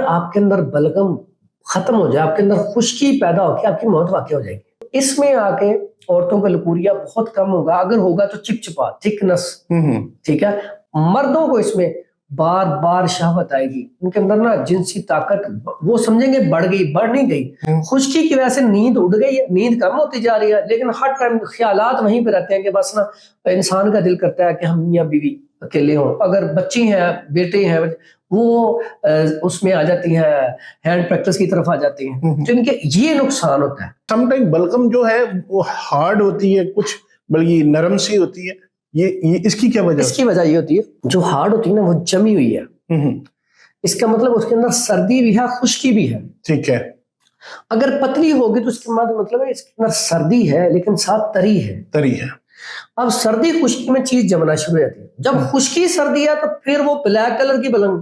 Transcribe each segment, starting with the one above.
آپ کے اندر بلغم ختم ہو جائے, آپ کے اندر خشکی پیدا ہو کے آپ کی موت واقع ہو جائے گی. اس میں آ کے عورتوں کا لکوریا بہت کم ہوگا, اگر ہوگا تو چپچپا تھکنس, ٹھیک ہے. مردوں کو اس میں بار بار شہوت آئے گی, ان کے اندر نا جنسی طاقت وہ سمجھیں گے بڑھ گئی, بڑھ نہیں گئی. خشکی کی وجہ سے نیند اڑ گئی ہے, نیند کم ہوتی جا رہی ہے, لیکن ہر ٹائم خیالات وہیں پہ رہتے ہیں کہ بس نا انسان کا دل کرتا ہے کہ ہم میاں بیوی اکیلے ہوں. اگر بچی ہیں, بیٹے ہیں, وہ اس میں آ جاتی ہیں, ہینڈ پریکٹس کی طرف آ جاتی ہیں, تو ان کے یہ نقصان ہوتا ہے. سم ٹائم بلغم جو ہے وہ ہارڈ ہوتی ہے, کچھ بلکہ نرم سی ہوتی ہے, یہ اس کی کیا وجہ؟ اس کی وجہ یہ ہوتی ہے جو ہارڈ ہوتی ہے نا وہ جمی ہوئی ہے. اس کا مطلب اس کے اندر سردی بھی ہے, خشکی بھی ہے. ٹھیک ہے. اگر پتلی ہوگی تو اس کے مطلب ہے اس کے اندر سردی ہے لیکن ساتھ تری ہے. تری ہے. اب سردی خشکی میں چیز جمنا شروع ہو جاتی ہے. جب خشکی سردی ہے تو پھر وہ بلیک کلر کی بلغم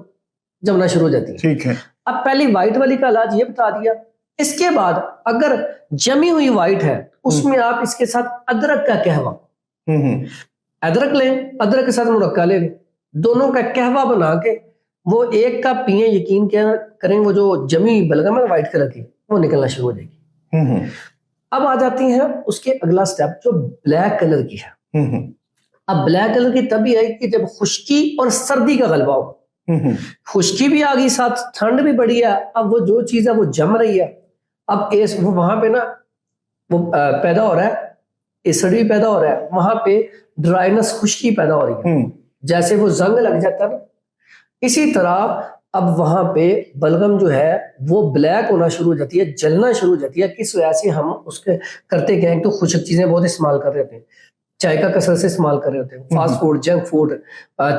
جمنا شروع ہو جاتی ہے. ٹھیک ہے. اب پہلی وائٹ والی کا علاج یہ بتا دیا. اس کے بعد اگر جمی ہوئی وائٹ ہے اس میں آپ اس کے ساتھ ادرک کا قہوہ, ادرک لیں, ادرک کے ساتھ مرقہ لے لیں, دونوں کا قہوہ بنا کے وہ ایک کپ پئیں, یقین کریں وہ جو جمی بلغم ہے وائٹ کلر کی وہ نکلنا شروع ہو جائے گی. اب آ جاتی ہیں اس کے اگلا سٹیپ جو بلیک کلر کی ہے. اب بلیک کلر کی تبھی آئی کہ جب خشکی اور سردی کا غلبہ ہو. خشکی بھی آ گئی, ساتھ ٹھنڈ بھی بڑھی ہے, اب وہ جو چیز ہے وہ جم رہی ہے. اب وہ وہاں پہ نا وہ پیدا ہو رہا ہے, ایسڈ بھی پیدا ہو رہا ہے, وہاں پہ ڈرائنس خشکی پیدا ہو رہی ہے, جیسے وہ زنگ لگ جاتا ہے. اسی طرح اب وہاں پہ بلغم جو ہے وہ بلیک ہونا شروع ہو جاتی ہے, جلنا شروع ہو جاتی ہے. کس وجہ سے ہم اس کے کرتے گئے تو خشک چیزیں بہت استعمال کر رہے ہوتے ہیں, چائے کا کثرت سے استعمال کر رہے ہوتے ہیں, فاسٹ فوڈ, جنک فوڈ,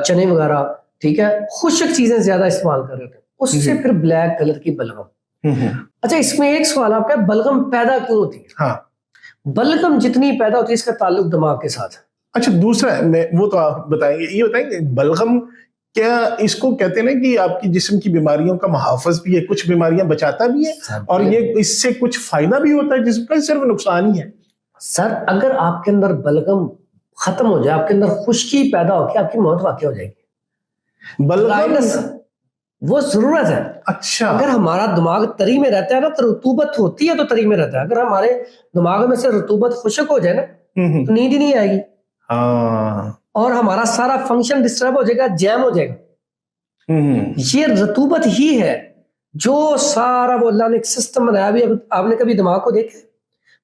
چنے وغیرہ, ٹھیک ہے, خشک چیزیں زیادہ استعمال کر رہے ہوتے ہیں, اس سے پھر بلیک کلر کی بلغم. اچھا اس میں ایک سوال آپ کا, بلغم پیدا کیوں ہوتی ہے؟ بلغم جتنی پیدا ہوتی ہے اس کا تعلق دماغ کے ساتھ. اچھا دوسرا وہ تو آپ بتائیں گے, یہ بتائیں گے بلغم کیا اس کو کہتے ہیں کہ آپ کی جسم کی بیماریوں کا محافظ بھی ہے, کچھ بیماریاں بچاتا بھی ہے, اور یہ اس سے کچھ فائدہ بھی ہوتا ہے جسم کا, صرف نقصان ہی ہے؟ سر اگر آپ کے اندر بلغم ختم ہو جائے, آپ کے اندر خشکی پیدا ہو کے آپ کی موت واقع ہو جائے گی. بلغم وہ ضرورت ہے. اچھا, اگر ہمارا دماغ تری میں رہتا ہے نا تو رطوبت ہوتی ہے تو تری میں رہتا ہے. اگر ہمارے دماغ میں سے رطوبت خشک ہو جائے نا تو نیند ہی نہیں آئے گی, اور ہمارا سارا فنکشن ڈسٹرب ہو جائے گا, جیم ہو جائے گا. یہ رطوبت ہی ہے جو سارا وہ اللہ نے ایک سسٹم بنایا. بھی آپ نے کبھی دماغ کو دیکھے,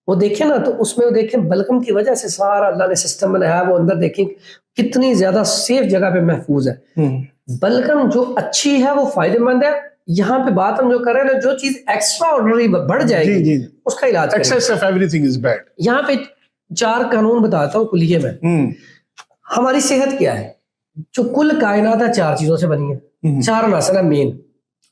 وہ دیکھیں نا تو اس میں وہ دیکھیں بلغم کی وجہ سے سارا اللہ نے سسٹم بنایا, وہ اندر دیکھیں کتنی زیادہ سیف جگہ پہ محفوظ ہے. بلغم جو اچھی ہے وہ فائدہ مند ہے. یہاں پہ بات ہم جو کر رہے ہیں نا, جو چیز ایکسٹرا آرڈنری بڑھ جائے گی اس کا علاج کریں. یہاں پہ 4 قانون بتاتا ہوں کلیے میں. ہماری صحت کیا ہے, جو کل کائنات ہے 4 چیزوں سے بنی ہے, 4 عناصر ہیں مین,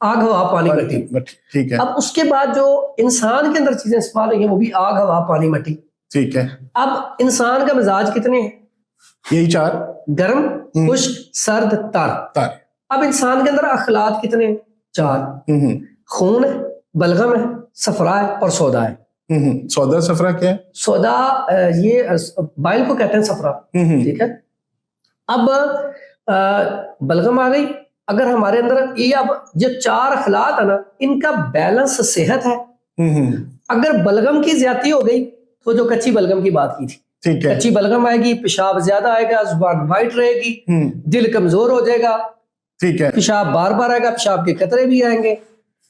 آگ, ہوا, پانی, مٹی. اب اس کے بعد جو انسان کے اندر چیزیں استعمال ہوئی ہیں وہ بھی آگ, ہوا, پانی, مٹی. ٹھیک ہے. اب انسان کا مزاج کتنے ہیں؟ یہی 4, گرم, خشک, سرد, تار. اب انسان کے اندر اخلاق کتنے ہیں؟ 4. خون ہے, بلغم ہے, صفرا ہے اور سودا ہے. سودا صفرا کیا ہے؟ سودا یہ بائل کو کہتے ہیں صفرا, ٹھیک ہے. اب بلغم آ گئی. اگر ہمارے اندر یہ اب جو 4 اخلاق ہے نا ان کا بیلنس صحت ہے. اگر بلغم کی زیادتی ہو گئی تو جو کچی بلغم کی بات کی تھی, کچی بلغم آئے گی, پیشاب زیادہ آئے گا, زبان وائٹ رہے گی, دل کمزور ہو جائے گا, ٹھیک ہے, پیشاب بار بار آئے گا, پیشاب کے قطرے بھی آئیں گے,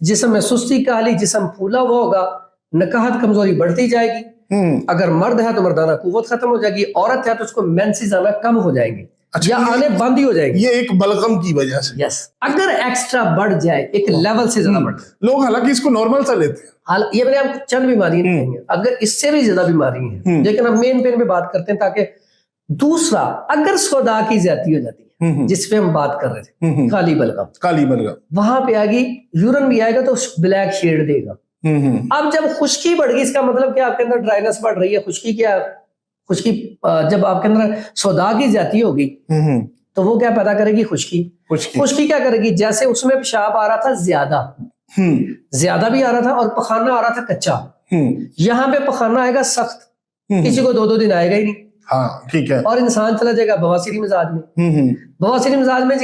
جسم میں سستی کاہلی, جسم پھولا ہوا ہوگا, نکاحت کمزوری بڑھتی جائے گی. اگر مرد ہے تو مردانہ قوت ختم ہو جائے گی, عورت ہے تو اس کو مینسز آنا کم ہو جائیں گے یا آنے بند ہی ہو جائے گی. یہ ایک بلغم کی وجہ سے. یس, اگر ایکسٹرا بڑھ جائے ایک لیول سے زیادہ بڑھ جائے, لوگ حالانکہ اس کو نارمل سا لیتے ہیں. یہ میں نے آپ کو چند بیماری نہیں کہیں گے, اگر اس سے بھی زیادہ بیماری ہیں, لیکن ہم مین پین پہ بات کرتے ہیں. تاکہ دوسرا, اگر سودا کی زیادتی ہو جاتی ہے جس پہ ہم بات کر رہے تھے, کالی بلغم, وہاں پہ آئے گی, یورن بھی آئے گا تو بلیک شیڈ دے گا. اب جب خشکی بڑھ گئی, اس کا مطلب کہ آپ کے اندر ڈرائنس بڑھ رہی ہے. خشکی کیا, خشکی جب آپ کے اندر سودا کی زیادتی ہوگی تو وہ کیا پیدا کرے گی؟ خشکی. خشکی کیا کرے گی؟ جیسے اس میں پیشاب آ رہا تھا زیادہ بھی آ رہا تھا, اور پخانہ آ رہا تھا کچا, یہاں پہ پخانہ آئے گا سخت, کسی کو 2 دن آئے گا ہی نہیں. ہاں ٹھیک ہے. اور انسان چلا جائے گا بواسیری مزاج میں. بواسیری مزاج میں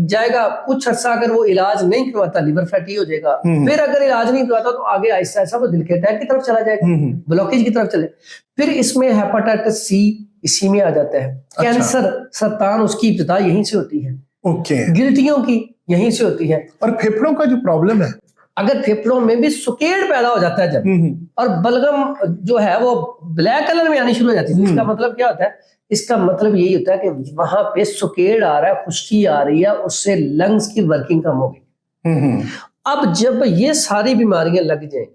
جائے گا, کچھ عرصہ اگر وہ علاج نہیں کرواتا لیور فیٹی ہو جائے گا, پھر اگر علاج نہیں کرواتا تو آگے آہستہ آہستہ وہ دل کے اٹیک کی طرف چلا جائے گا, بلوکیج کی طرف چلے. پھر اس میں ہیپاٹائٹس سی اسی میں آ جاتا ہے. کینسر سرطان اس کی ابتدا یہیں سے ہوتی ہے, گلٹیوں کی یہیں سے ہوتی ہے. اور پھیپھڑوں کا جو پرابلم ہے, اگر پھیپھڑوں میں بھی سکیڑ پیدا ہو جاتا ہے جب, اور بلغم جو ہے وہ بلیک کلر میں آنی شروع ہو جاتی ہے, اس کا مطلب کیا ہوتا ہے؟ اس کا مطلب یہی ہوتا ہے کہ وہاں پہ سکیڑ آ رہا ہے, خشکی آ رہی ہے, اس سے لنگز کی ورکنگ کم ہو گئی. اب جب یہ ساری بیماریاں لگ جائیں,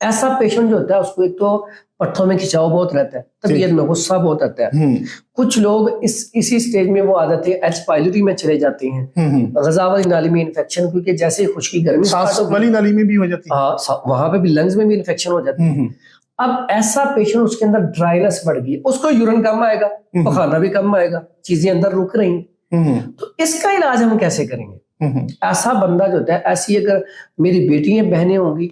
ایسا پیشنٹ جو ہوتا ہے اس کو ایک تو پٹھوں میں کھچاؤ بہت رہتا ہے, طبیعت میں غصہ بہت آتا ہے. کچھ لوگ اسی سٹیج میں وہ آ جاتے ہیں ایچ پائلوری میں چلے جاتے ہیں, غذا والی نالی میں انفیکشن, کیونکہ جیسے خشکی گرمی سانس والی نالی میں بھی ہو جاتی ہے, ہاں وہاں پہ بھی لنگز میں بھی انفیکشن ہو جاتی ہے. اب ایسا پیشنٹ اس کے اندر ڈرائنس بڑھ گئی, اس کو یورین کم آئے گا, پخانہ بھی کم آئے گا, چیزیں اندر رک رہی ہیں. تو اس کا علاج ہم کیسے کریں گے؟ ایسا بندہ جو ہوتا ہے, ایسی اگر میری بیٹیاں بہنیں ہوں گی,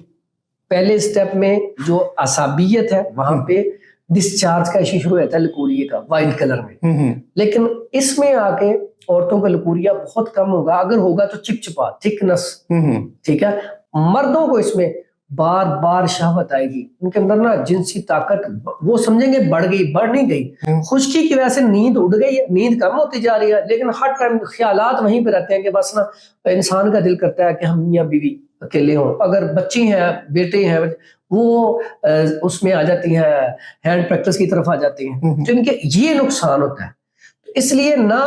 پہلے سٹیپ میں جو اعصابیت ہے وہاں پہ ڈسچارج کا ایشو شروع ہوتا ہے لکوریے کا, وائٹ کلر میں. لیکن اس میں آ کے عورتوں کا لکوریا بہت کم ہوگا, اگر ہوگا تو چپچپا, تھکنس, ٹھیک ہے. مردوں کو اس میں بار بار شہوت آئے گی, ان کے اندر نا جنسی طاقت وہ سمجھیں گے بڑھ گئی, بڑھ نہیں گئی. خشکی کی وجہ سے نیند اڑ گئی ہے, نیند کم ہوتی جا رہی ہے, لیکن ہر ٹائم خیالات وہیں پہ رہتے ہیں کہ بس نا انسان کا دل کرتا ہے کہ ہم میاں بیوی اکیلے ہوں. اگر بچی ہیں, بیٹے ہیں, وہ اس میں آ جاتی ہیں, ہینڈ پریکٹس کی طرف آ جاتی ہیں, تو ان کے یہ نقصان ہوتا ہے. اس لیے نہ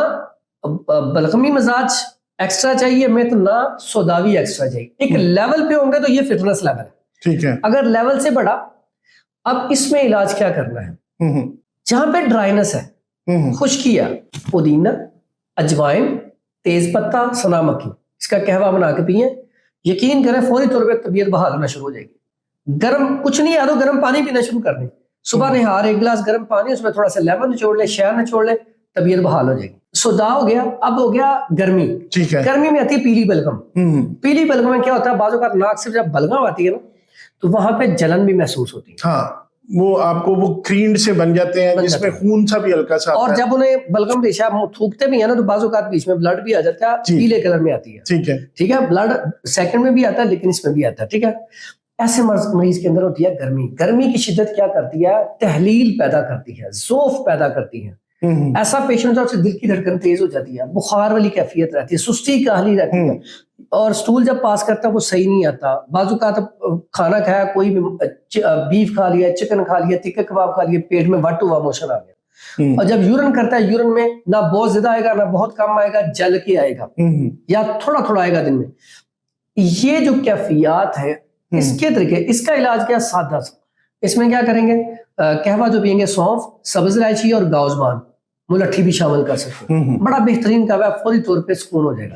بلغمی مزاج ایکسٹرا چاہیے میں تو نہ سوداوی ایکسٹرا چاہیے. ایک لیول پہ ہوں گے تو یہ فٹنس لیول ہے, ٹھیک ہے. اگر لیول سے بڑھا, اب اس میں علاج کیا کرنا ہے؟ جہاں پہ ڈرائنس ہے, خشکی ہے, پودینہ, اجوائن, تیز پتہ, سنا مکھی, اس کا قہوہ بنا کے پئیں, یقین کریں فوری طور پہ طبیعت بحال ہونا شروع ہو جائے گی. گرم کچھ نہیں ہے تو گرم پانی پینا شروع کر دیں, صبح نہار ایک گلاس گرم پانی, اس میں تھوڑا سا لیمن نچوڑ لیں, شہد نچوڑ لیں, طبیعت بحال ہو جائے گی. سودا ہو گیا. اب ہو گیا گرمی. گرمی میں آتی ہے پیلی بلغم. پیلی بلغم میں کیا ہوتا ہے, بعض اوقات ناک سے جب بلغم آتی ہے نا تو وہاں پہ جلن بھی محسوس ہوتی ہے. ہاں وہ آپ کو وہ کرینڈ سے بن جاتے ہیں جس میں خون سا بھی ہلکا سا, اور جب انہیں بلغم ریشہ تھوکتے بھی ہیں نا تو بعض اوقات بیچ میں بلڈ بھی آ جاتا ہے, پیلے کلر میں آتی ہے. ٹھیک ہے, بلڈ سیکنڈ میں بھی آتا ہے لیکن اس میں بھی آتا ہے. ٹھیک ہے, ایسے مریض کے اندر ہوتی ہے گرمی. گرمی کی شدت کیا کرتی ہے؟ تحلیل پیدا کرتی ہے, ذوف پیدا کرتی ہے. ایسا پیشنٹ ہے, اسے دل کی دھڑکن تیز ہو جاتی ہے, بخار والی کیفیت رہتی ہے, سستی کاہلی رہتی ہے, اور سٹول جب پاس کرتا ہے وہ صحیح نہیں آتا. بعض اوقات کھانا کھایا, کوئی بیف کھا لیا, چکن کھا لیا, تکہ کباب کھا لیا, پیٹ میں وٹ ہوا, موشن آ گیا, اور جب یورین کرتا ہے, یورین میں نہ بہت زیادہ آئے گا نہ بہت کم آئے گا, جل کے آئے گا یا تھوڑا تھوڑا آئے گا دن میں. یہ جو کیفیات ہے اس کے طریقے, اس کا علاج کیا؟ سادہ سا. اس میں کیا کریں گے؟ قہوہ جو پئیں گے, سونف, سبز الائچی اور گاؤزبان, ملٹھی بھی شامل کر سکتے ہیں. بڑا بہترین قہوہ, فوری طور پہ سکون ہو جائے گا.